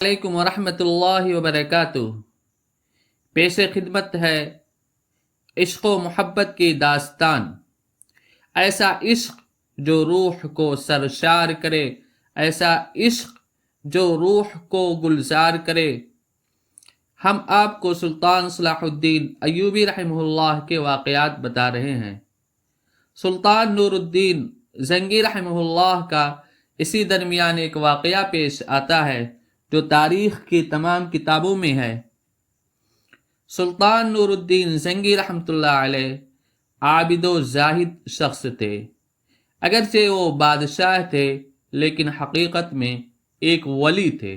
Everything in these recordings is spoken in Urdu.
علیکم ورحمۃ اللہ وبرکاتہ۔ پیش خدمت ہے عشق و محبت کی داستان۔ ایسا عشق جو روح کو سرشار کرے، ایسا عشق جو روح کو گلزار کرے۔ ہم آپ کو سلطان صلاح الدین ایوبی رحمہ اللہ کے واقعات بتا رہے ہیں۔ سلطان نور الدین زنگی رحمہ اللہ کا اسی درمیان ایک واقعہ پیش آتا ہے جو تاریخ کی تمام کتابوں میں ہے۔ سلطان نور الدین زنگی رحمۃ اللہ علیہ عابد و زاہد شخص تھے۔ اگرچہ وہ بادشاہ تھے لیکن حقیقت میں ایک ولی تھے۔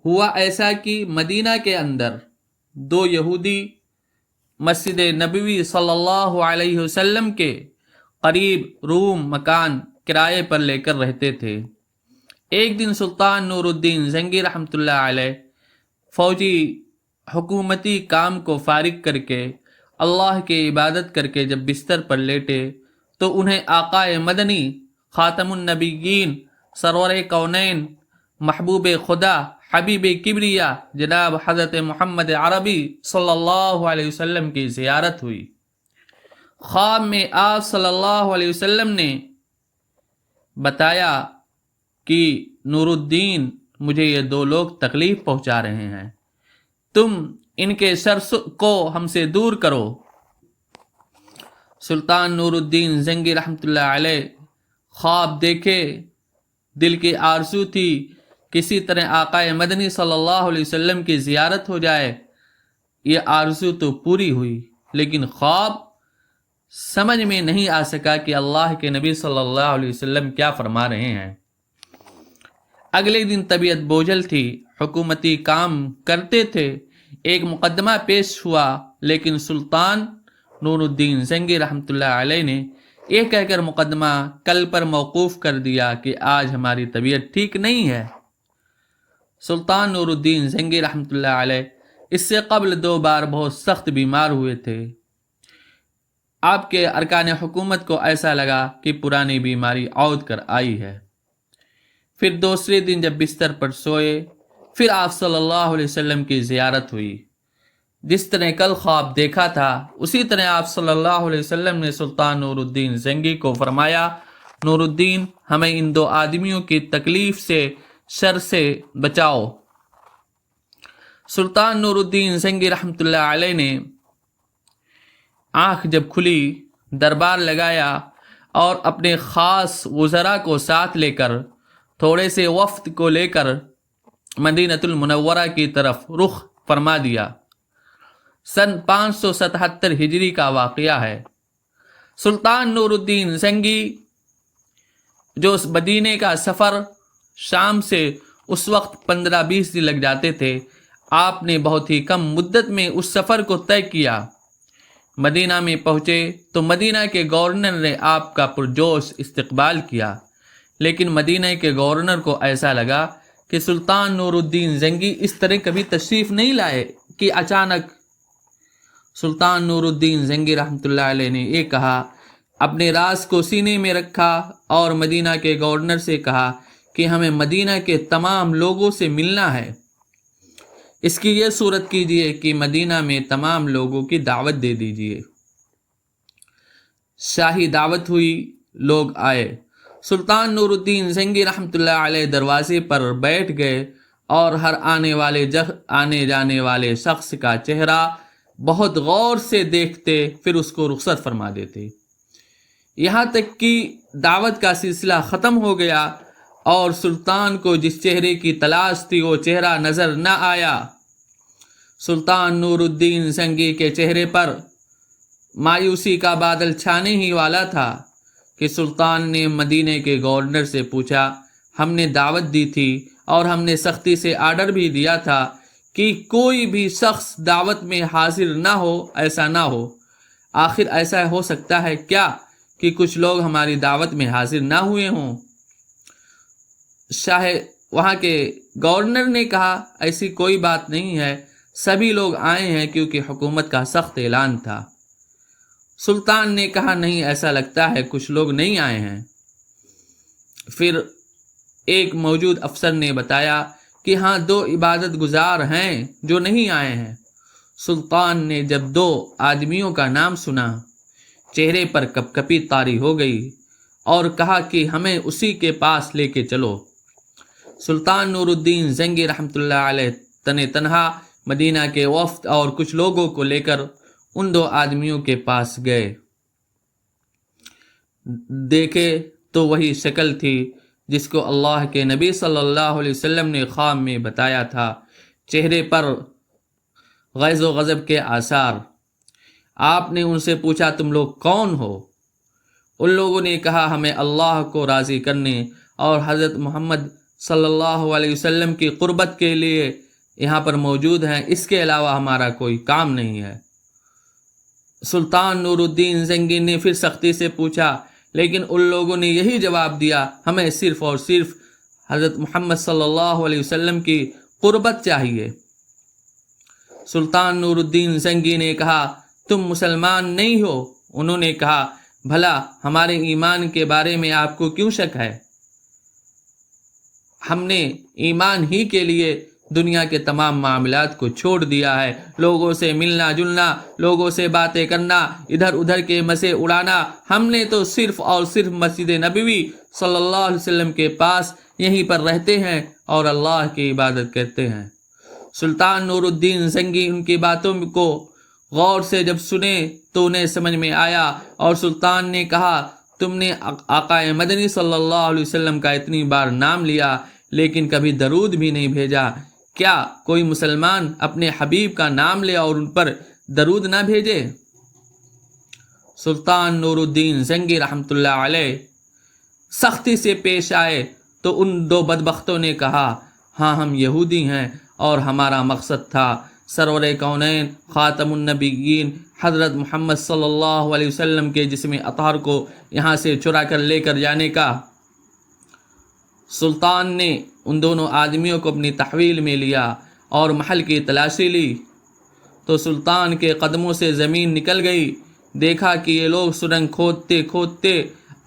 ہوا ایسا کہ مدینہ کے اندر دو یہودی مسجد نبوی صلی اللہ علیہ وسلم کے قریب روم مکان کرائے پر لے کر رہتے تھے۔ ایک دن سلطان نور الدین زنگی رحمۃ اللہ علیہ فوجی حکومتی کام کو فارغ کر کے اللہ کی عبادت کر کے جب بستر پر لیٹے تو انہیں آقا مدنی خاتم النبیین سرور کونین محبوب خدا حبیب کبریا جناب حضرت محمد عربی صلی اللہ علیہ وسلم کی زیارت ہوئی۔ خواب میں آپ صلی اللہ علیہ وسلم نے بتایا کہ نور الدین مجھے یہ دو لوگ تکلیف پہنچا رہے ہیں، تم ان کے شر کو ہم سے دور کرو۔ سلطان نور الدین زنگی رحمۃ اللہ علیہ خواب دیکھے، دل کی آرزو تھی کسی طرح آقا مدنی صلی اللہ علیہ وسلم کی زیارت ہو جائے۔ یہ آرزو تو پوری ہوئی لیکن خواب سمجھ میں نہیں آ سکا کہ اللہ کے نبی صلی اللہ علیہ وسلم کیا فرما رہے ہیں۔ اگلے دن طبیعت بوجھل تھی، حکومتی کام کرتے تھے۔ ایک مقدمہ پیش ہوا لیکن سلطان نور الدین زنگی رحمۃ اللہ علیہ نے یہ کہہ کر مقدمہ کل پر موقوف کر دیا کہ آج ہماری طبیعت ٹھیک نہیں ہے۔ سلطان نور الدین زنگی رحمۃ اللہ علیہ اس سے قبل دو بار بہت سخت بیمار ہوئے تھے۔ آپ کے ارکان حکومت کو ایسا لگا کہ پرانی بیماری عود کر آئی ہے۔ پھر دوسرے دن جب بستر پر سوئے، پھر آپ صلی اللہ علیہ وسلم کی زیارت ہوئی۔ جس طرح کل خواب دیکھا تھا اسی طرح آپ صلی اللہ علیہ وسلم نے سلطان نور الدین زنگی کو فرمایا، نور الدین ہمیں ان دو آدمیوں کی تکلیف سے شر سے بچاؤ۔ سلطان نور الدین زنگی رحمۃ اللہ علیہ نے آنکھ جب کھلی دربار لگایا اور اپنے خاص وزراء کو ساتھ لے کر تھوڑے سے وفد کو لے کر مدینۃ المنورہ کی طرف رخ فرما دیا۔ سن 577 ہجری کا واقعہ ہے۔ سلطان نور الدین زنگی جو مدینے کا سفر شام سے اس وقت 15-20 دن لگ جاتے تھے، آپ نے بہت ہی کم مدت میں اس سفر کو طے کیا۔ مدینہ میں پہنچے تو مدینہ کے گورنر نے آپ کا پرجوش استقبال کیا، لیکن مدینہ کے گورنر کو ایسا لگا کہ سلطان نور الدین زنگی اس طرح کبھی تشریف نہیں لائے کہ اچانک سلطان نور الدین زنگی رحمۃ اللہ علیہ نے یہ کہا، اپنے راز کو سینے میں رکھا اور مدینہ کے گورنر سے کہا کہ ہمیں مدینہ کے تمام لوگوں سے ملنا ہے۔ اس کی یہ صورت کیجئے کہ مدینہ میں تمام لوگوں کی دعوت دے دیجئے۔ شاہی دعوت ہوئی، لوگ آئے۔ سلطان نور الدین زنگی رحمۃ اللہ علیہ دروازے پر بیٹھ گئے اور ہر آنے جانے والے شخص کا چہرہ بہت غور سے دیکھتے، پھر اس کو رخصت فرما دیتے، یہاں تک کہ دعوت کا سلسلہ ختم ہو گیا اور سلطان کو جس چہرے کی تلاش تھی وہ چہرہ نظر نہ آیا۔ سلطان نور الدین زنگی کے چہرے پر مایوسی کا بادل چھانے ہی والا تھا کہ سلطان نے مدینے کے گورنر سے پوچھا، ہم نے دعوت دی تھی اور ہم نے سختی سے آرڈر بھی دیا تھا کہ کوئی بھی شخص دعوت میں حاضر نہ ہو، ایسا نہ ہو۔ آخر ایسا ہو سکتا ہے کیا کہ کچھ لوگ ہماری دعوت میں حاضر نہ ہوئے ہوں؟ وہاں کے گورنر نے کہا، ایسی کوئی بات نہیں ہے، سبھی لوگ آئے ہیں کیونکہ حکومت کا سخت اعلان تھا۔ سلطان نے کہا، نہیں، ایسا لگتا ہے کچھ لوگ نہیں آئے ہیں۔ پھر ایک موجود افسر نے بتایا کہ ہاں 2 عبادت گزار ہیں جو نہیں آئے ہیں۔ سلطان نے جب 2 آدمیوں کا نام سنا، چہرے پر کپکپی طاری ہو گئی اور کہا کہ ہمیں اسی کے پاس لے کے چلو۔ سلطان نور الدین زنگی رحمۃ اللہ علیہ تنہا مدینہ کے وفد اور کچھ لوگوں کو لے کر ان 2 آدمیوں کے پاس گئے۔ دیکھے تو وہی شکل تھی جس کو اللہ کے نبی صلی اللہ علیہ وسلم نے خواب میں بتایا تھا، چہرے پر غیظ و غضب کے آثار۔ آپ نے ان سے پوچھا تم لوگ کون ہو؟ ان لوگوں نے کہا ہمیں اللہ کو راضی کرنے اور حضرت محمد صلی اللہ علیہ وسلم کی قربت کے لیے یہاں پر موجود ہیں، اس کے علاوہ ہمارا کوئی کام نہیں ہے۔ سلطان نور الدین زنگی نے پھر سختی سے پوچھا، لیکن ان لوگوں نے یہی جواب دیا، ہمیں صرف اور صرف حضرت محمد صلی اللہ علیہ وسلم کی قربت چاہیے۔ سلطان نور الدین زنگی نے کہا تم مسلمان نہیں ہو؟ انہوں نے کہا بھلا ہمارے ایمان کے بارے میں آپ کو کیوں شک ہے؟ ہم نے ایمان ہی کے لیے دنیا کے تمام معاملات کو چھوڑ دیا ہے، لوگوں سے ملنا جلنا، لوگوں سے باتیں کرنا، ادھر ادھر کے مزے اڑانا۔ ہم نے تو صرف اور صرف مسجد نبوی صلی اللہ علیہ وسلم کے پاس یہیں پر رہتے ہیں اور اللہ کی عبادت کرتے ہیں۔ سلطان نور الدین زنگی ان کی باتوں کو غور سے جب سنے تو انہیں سمجھ میں آیا، اور سلطان نے کہا تم نے آقا مدنی صلی اللہ علیہ وسلم کا اتنی بار نام لیا لیکن کبھی درود بھی نہیں بھیجا، کیا کوئی مسلمان اپنے حبیب کا نام لے اور ان پر درود نہ بھیجے؟ سلطان نور الدین زنگی رحمۃ اللہ علیہ سختی سے پیش آئے تو ان 2 بدبختوں نے کہا ہاں ہم یہودی ہیں اور ہمارا مقصد تھا سرور کونین خاتم النبیین حضرت محمد صلی اللہ علیہ وسلم کے جسم اطہر کو یہاں سے چرا کر لے کر جانے کا۔ سلطان نے ان دونوں آدمیوں کو اپنی تحویل میں لیا اور محل کی تلاشی لی تو سلطان کے قدموں سے زمین نکل گئی۔ دیکھا کہ یہ لوگ سرنگ کھودتے کھودتے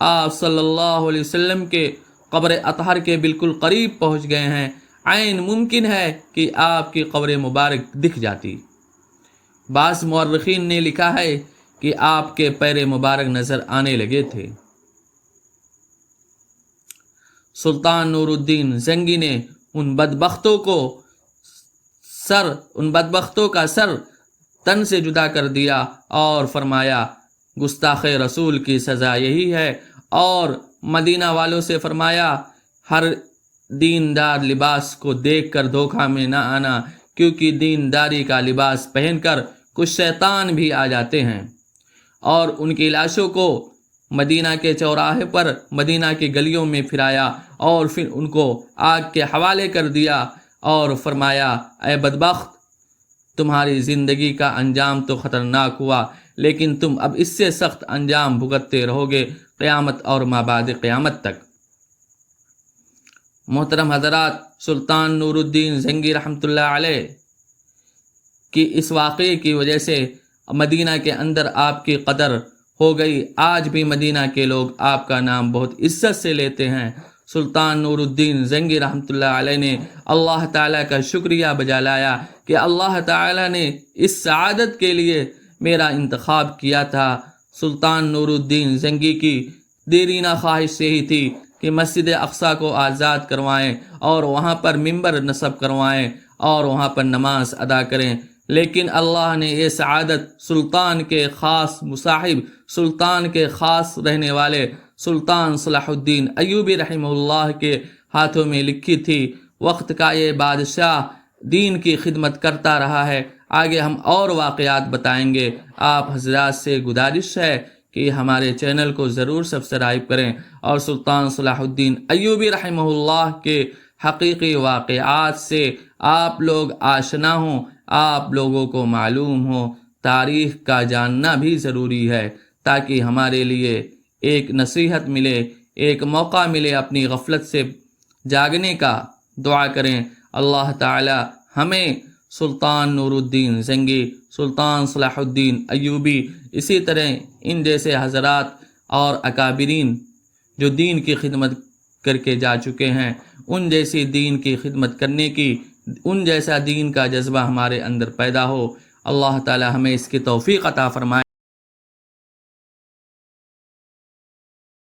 آپ صلی اللہ علیہ وسلم کے قبر اطہر کے بالکل قریب پہنچ گئے ہیں، عین ممکن ہے کہ آپ کی قبر مبارک دکھ جاتی۔ بعض مورخین نے لکھا ہے کہ آپ کے پیر مبارک نظر آنے لگے تھے۔ سلطان نور الدین زنگی نے ان بدبختوں کا سر تن سے جدا کر دیا اور فرمایا گستاخ رسول کی سزا یہی ہے، اور مدینہ والوں سے فرمایا ہر دیندار لباس کو دیکھ کر دھوکہ میں نہ آنا، کیونکہ دینداری کا لباس پہن کر کچھ شیطان بھی آ جاتے ہیں۔ اور ان کی لاشوں کو مدینہ کے چوراہے پر مدینہ کی گلیوں میں پھرایا اور پھر ان کو آگ کے حوالے کر دیا اور فرمایا اے بدبخت، تمہاری زندگی کا انجام تو خطرناک ہوا، لیکن تم اب اس سے سخت انجام بھگتتے رہو گے قیامت اور مابعد قیامت تک۔ محترم حضرات، سلطان نور الدین زنگی رحمۃ اللہ علیہ کی اس واقعے کی وجہ سے مدینہ کے اندر آپ کی قدر ہو گئی۔ آج بھی مدینہ کے لوگ آپ کا نام بہت عزت سے لیتے ہیں۔ سلطان نور الدین زنگی رحمۃ اللہ علیہ نے اللہ تعالیٰ کا شکریہ بجا لایا کہ اللہ تعالیٰ نے اس سعادت کے لیے میرا انتخاب کیا تھا۔ سلطان نور الدین زنگی کی دیرینہ خواہش یہی تھی کہ مسجد اقصیٰ کو آزاد کروائیں اور وہاں پر ممبر نصب کروائیں اور وہاں پر نماز ادا کریں، لیکن اللہ نے یہ سعادت سلطان کے خاص مصاحب، سلطان کے خاص رہنے والے سلطان صلاح الدین ایوبی رحمہ اللہ کے ہاتھوں میں لکھی تھی۔ وقت کا یہ بادشاہ دین کی خدمت کرتا رہا ہے۔ آگے ہم اور واقعات بتائیں گے۔ آپ حضرات سے گزارش ہے کہ ہمارے چینل کو ضرور سبسکرائب کریں اور سلطان صلاح الدین ایوبی رحمہ اللہ کے حقیقی واقعات سے آپ لوگ آشنا ہوں، آپ لوگوں کو معلوم ہو۔ تاریخ کا جاننا بھی ضروری ہے تاکہ ہمارے لیے ایک نصیحت ملے، ایک موقع ملے اپنی غفلت سے جاگنے کا۔ دعا کریں اللہ تعالی ہمیں سلطان نور الدین زنگی، سلطان صلاح الدین ایوبی، اسی طرح ان جیسے حضرات اور اکابرین جو دین کی خدمت کر کے جا چکے ہیں، ان جیسی دین کی خدمت کرنے کی، ان جیسا دین کا جذبہ ہمارے اندر پیدا ہو۔ اللہ تعالی ہمیں اس کی توفیق عطا فرمائے۔